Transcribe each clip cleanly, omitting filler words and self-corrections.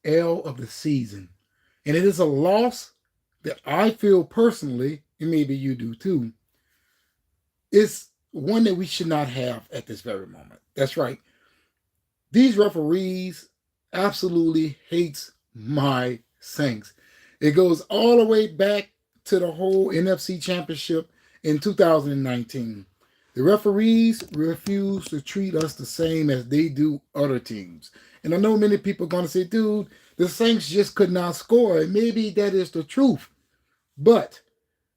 L of the season. And it is a loss that I feel personally, and maybe you do too, it's one that we should not have at this very moment. That's right. These referees absolutely hates my Saints. It goes all the way back to the whole NFC Championship in 2019. The referees refuse to treat us the same as they do other teams. And I know many people are going to say, dude, the Saints just could not score. And maybe that is the truth. But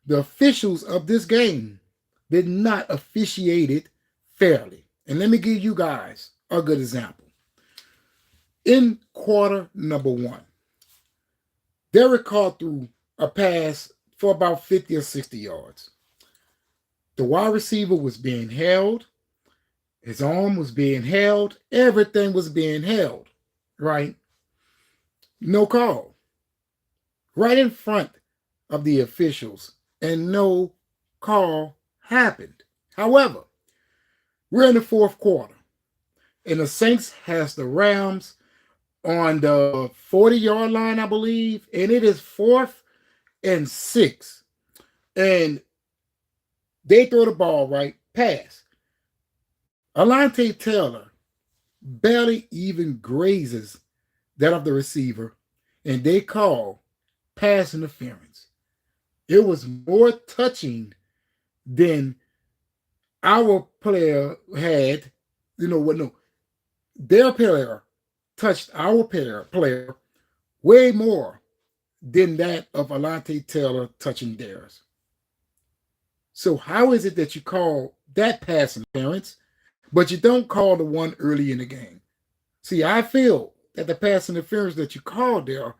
the officials of this game did not officiate it fairly. And let me give you guys a good example. In quarter number one, Derek Carr threw a pass for about 50 or 60 yards. The wide receiver was being held. His arm was being held. Everything was being held, right? No call. Right in front of the officials, and no call happened. However, we're in the fourth quarter, and the Saints has the Rams on the 40-yard line, I believe, and it is 4th and 6. And they throw the ball right, pass. Alontae Taylor barely even grazes that of the receiver, and they call pass interference. It was more touching than our player had, their player touched our player way more than that of Alontae Taylor touching theirs. So how is it that you call that pass interference, but you don't call the one early in the game? See, I feel that the pass interference that you called there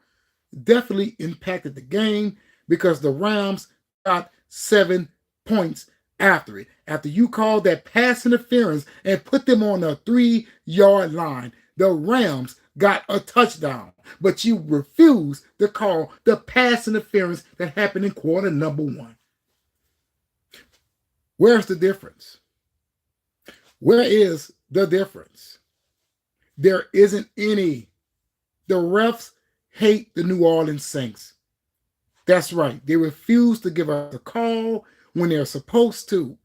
definitely impacted the game because the Rams got 7 points after it. After you called that pass interference and put them on the 3-yard line, the Rams got a touchdown. But you refused to call the pass interference that happened in quarter number one. Where's the difference? Where is the difference? There isn't any. The refs hate the New Orleans Saints. That's right. They refuse to give us a call when they're supposed to.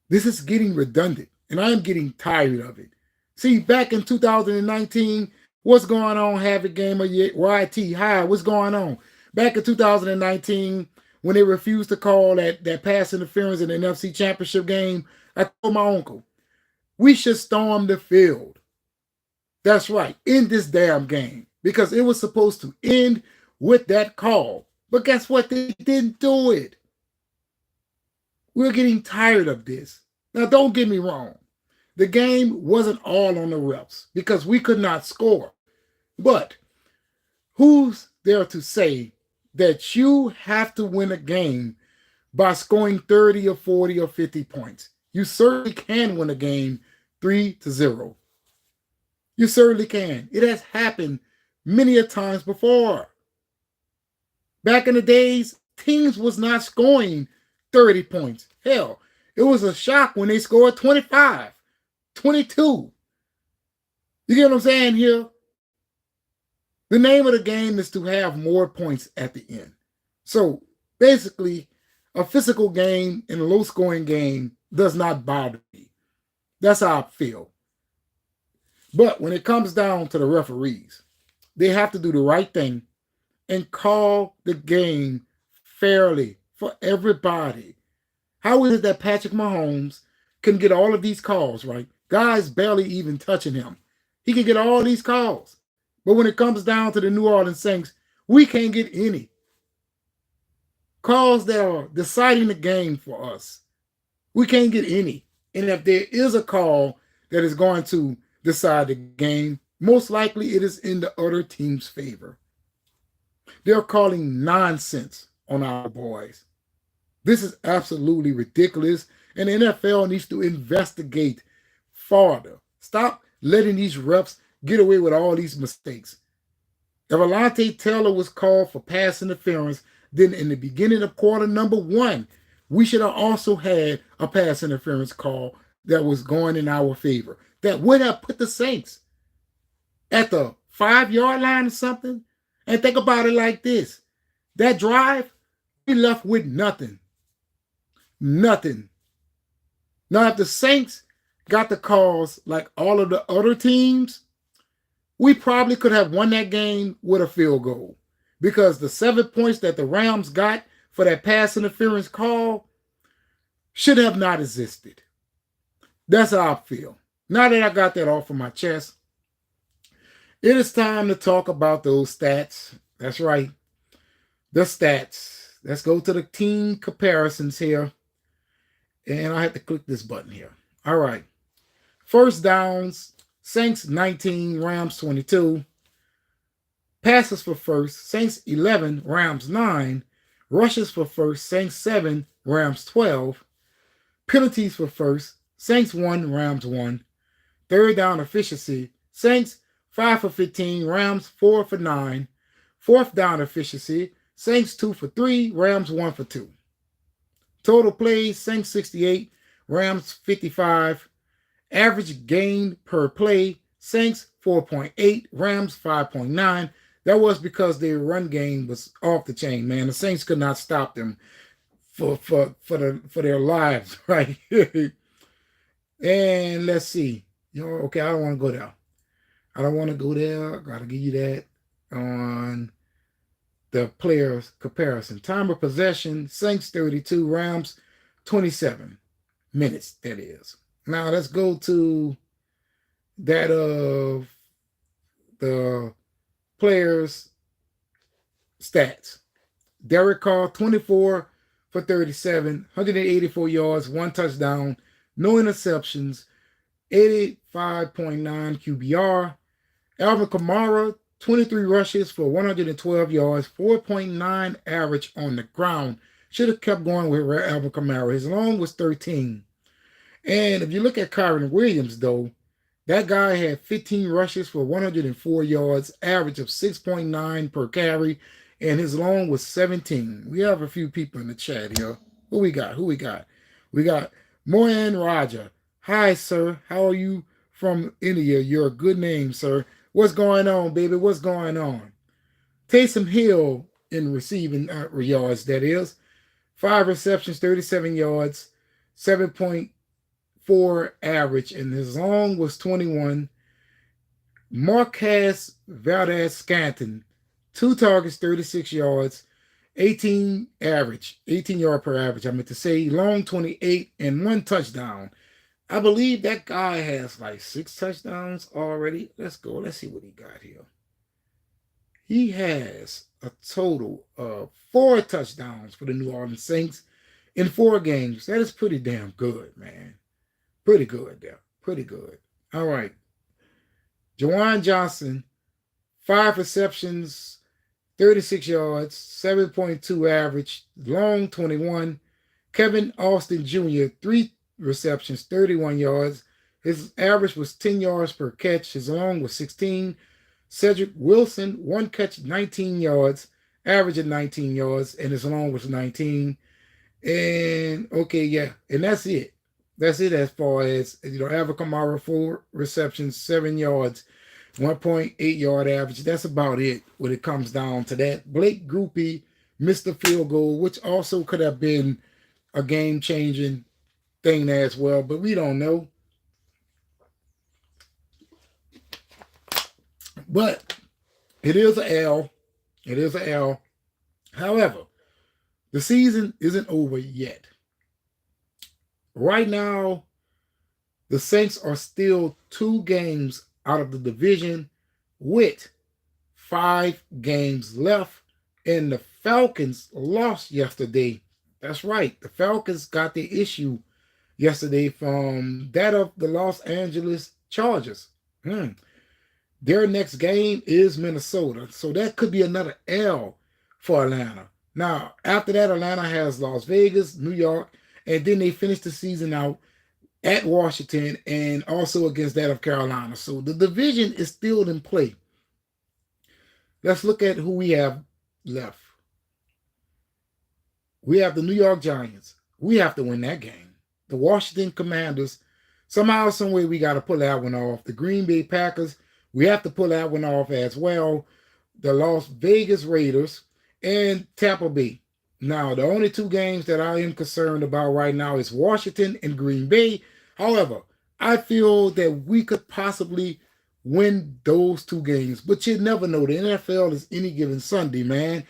This is getting redundant, and I'm getting tired of it. See, back in 2019, what's going on, Havoc Gamer, YT, hi, what's going on? Back in 2019, when they refused to call that pass interference in the NFC Championship game, I told my uncle, we should storm the field. That's right, in this damn game, because it was supposed to end with that call. But guess what? They didn't do it. We're getting tired of this. Now, don't get me wrong. The game wasn't all on the refs because we could not score. But who's there to say that you have to win a game by scoring 30 or 40 or 50 points? You certainly can win a game 3-0. You certainly can. It has happened many a times before. Back in the days, teams was not scoring 30 points. Hell, it was a shock when they scored 25, 22. You get what I'm saying here? The name of the game is to have more points at the end. So basically, a physical game and a low-scoring game does not bother me. That's how I feel. But when it comes down to the referees, they have to do the right thing and call the game fairly for everybody. How is it that Patrick Mahomes can get all of these calls, right? Guys barely even touching him. He can get all these calls. But when it comes down to the New Orleans Saints, we can't get any calls that are deciding the game for us. We can't get any. And if there is a call that is going to decide the game, most likely it is in the other team's favor. They're calling nonsense on our boys. This is absolutely ridiculous, and the NFL needs to investigate farther. Stop letting these refs get away with all these mistakes. If Alontae Taylor was called for pass interference, then in the beginning of quarter number one, we should have also had a pass interference call that was going in our favor. That would have put the Saints at the 5-yard line or something. And think about it like this. That drive, we left with nothing. Nothing. Now, if the Saints got the calls like all of the other teams, we probably could have won that game with a field goal. Because the 7 points that the Rams got for that pass interference call should have not existed. That's how I feel. Now that I got that off of my chest, it is time to talk about those stats. That's right. The stats. Let's go to the team comparisons here. And I have to click this button here. All right. First downs, Saints 19, Rams 22. Passes for first, Saints 11, Rams 9. Rushes for first, Saints 7, Rams 12. Penalties for first, Saints 1, Rams 1. Third down efficiency, Saints 5 for 15, Rams 4 for 9. Fourth down efficiency, Saints 2 for 3, Rams 1 for 2. Total plays, Saints 68, Rams 55. Average gain per play, Saints 4.8, Rams 5.9. That was because their run game was off the chain, man. The Saints could not stop them for their lives, right? And let's see. Okay, I don't want to go there. I don't want to go there. Got to give you that on the players comparison. Time of possession, Saints 32, Rams 27 minutes, that is. Now let's go to that of the players' stats. Derek Carr, 24 for 37, 184 yards, 1 touchdown, no interceptions, 85.9 QBR. Alvin Kamara, 23 rushes for 112 yards, 4.9 average on the ground. Should have kept going with Alvin Kamara. His long was 13. And if you look at Kyren Williams, though, that guy had 15 rushes for 104 yards, average of 6.9 per carry, and his long was 17. We have a few people in the chat here. Who we got? We got Mohan Raja. Hi, sir. How are you from India? You're a good name, sir. What's going on, baby? What's going on? Taysom Hill in receiving yards, that is. 5 receptions, 37 yards, 7.4 average, and his long was 21. Marquez Valdes-Scantling, 2 targets, 36 yards, 18 yard per average. I meant to say long 28 and 1 touchdown. I believe that guy has like 6 touchdowns already. Let's go. Let's see what he got here. He has a total of 4 touchdowns for the New Orleans Saints in 4 games. That is pretty damn good, man. Pretty good there. Pretty good. All right. Juwan Johnson, 5 receptions, 36 yards, 7.2 average, long 21. Kevin Austin Jr., 3 receptions, 31 yards. His average was 10 yards per catch. His long was 16. Cedric Wilson, 1 catch, 19 yards, average of 19 yards, and his long was 19. And okay, yeah, and that's it. That's it as far as, Alvin Kamara, 4 receptions, 7 yards, 1.8 yard average. That's about it when it comes down to that. Blake Grupe missed the field goal, which also could have been a game-changing thing as well, but we don't know. But it is an L. It is an L. However, the season isn't over yet. Right now, the Saints are still 2 games out of the division with 5 games left, and the Falcons lost yesterday. That's right. The Falcons got the issue yesterday from that of the Los Angeles Chargers. Their next game is Minnesota, so that could be another L for Atlanta. Now, after that, Atlanta has Las Vegas, New York, and then they finish the season out at Washington and also against that of Carolina. So the division is still in play. Let's look at who we have left. We have the New York Giants. We have to win that game. The Washington Commanders, somehow, some way, we got to pull that one off. The Green Bay Packers, We have to pull that one off as well. The Las Vegas Raiders and Tampa Bay. Now, the only two games that I am concerned about right now is Washington and Green Bay. However, I feel that we could possibly win those two games, but you never know. The NFL is any given Sunday, man.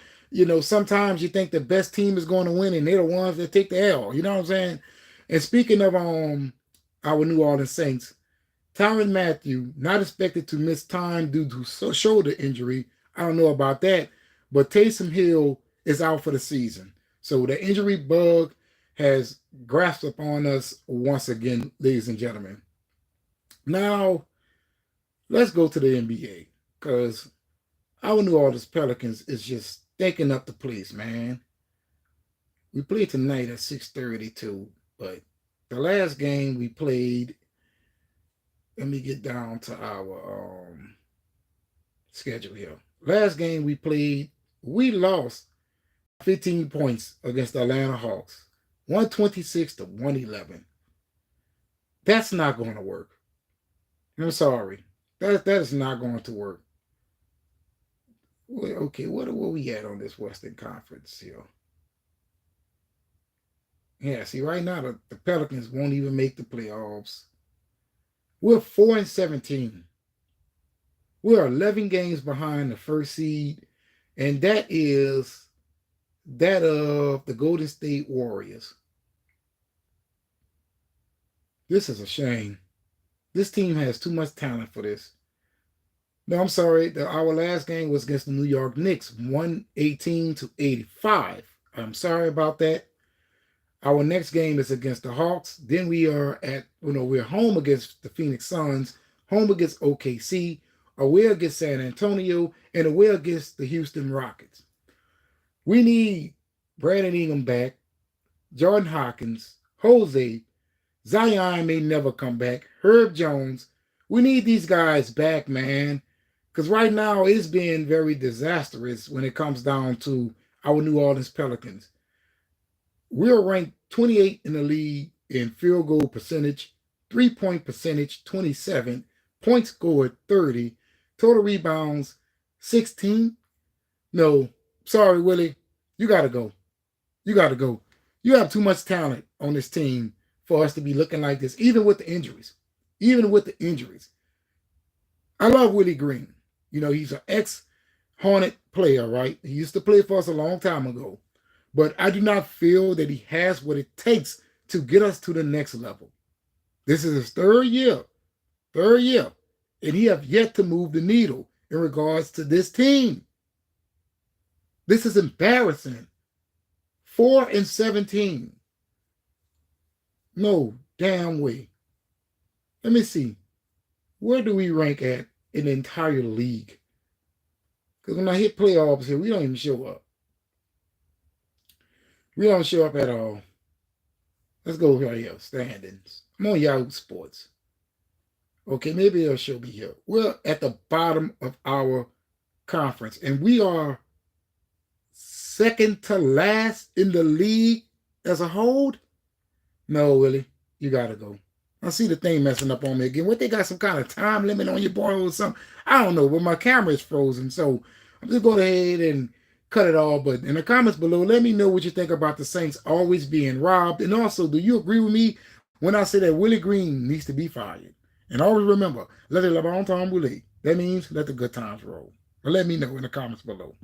Sometimes you think the best team is going to win, and they're the ones that take the L. You know what I'm saying? And speaking of our New Orleans Saints, Tyrann Mathieu not expected to miss time due to shoulder injury. I don't know about that, but Taysom Hill is out for the season. So the injury bug has grasped upon us once again, ladies and gentlemen. Now, let's go to the NBA, because our New Orleans Pelicans is just stinking up the place, man. We played tonight at 6:32, but the last game we played, let me get down to our schedule here. Last game we played, we lost 15 points against the Atlanta Hawks, 126 to 111. That's not going to work. I'm sorry. That is not going to work. Okay, what we at on this Western Conference here? Yeah, see, right now the Pelicans won't even make the playoffs. We're 4-17. We're 11 games behind the first seed, and that is that of the Golden State Warriors. This is a shame. This team has too much talent for this. No, I'm sorry. Our last game was against the New York Knicks, 118 to 85. I'm sorry about that. Our next game is against the Hawks. Then we are we're home against the Phoenix Suns, home against OKC, away against San Antonio, and away against the Houston Rockets. We need Brandon Ingram back, Jordan Hawkins, Jose, Zion may never come back, Herb Jones. We need these guys back, man, because right now it's been very disastrous when it comes down to our New Orleans Pelicans. We're ranked 28 in the league in field goal percentage, 3-point percentage 27, points scored 30, total rebounds 16. No, sorry, Willie, you got to go. You got to go. You have too much talent on this team for us to be looking like this, even with the injuries. Even with the injuries. I love Willie Green. He's an ex-Hornet player, right? He used to play for us a long time ago. But I do not feel that he has what it takes to get us to the next level. This is his third year, and he have yet to move the needle in regards to this team. This is embarrassing. 4-17. No damn way. Let me see. Where do we rank at in the entire league? Because when I hit playoffs here, we don't even show up. We don't show up at all. Let's go right here. Standings. I'm on Yahoo Sports. Okay, maybe it'll show me here. We're at the bottom of our conference, and we are second to last in the league as a whole. No, Willie, you gotta go. I see the thing messing up on me again. What, they got some kind of time limit on your boy or something? I don't know, but my camera is frozen, so I'm just going ahead and cut it all. But in the comments below, let me know what you think about the Saints always being robbed. And also, do you agree with me when I say that Willie Green needs to be fired? And always remember, let it le bon temps rouler. That means let the good times roll. But let me know in the comments below.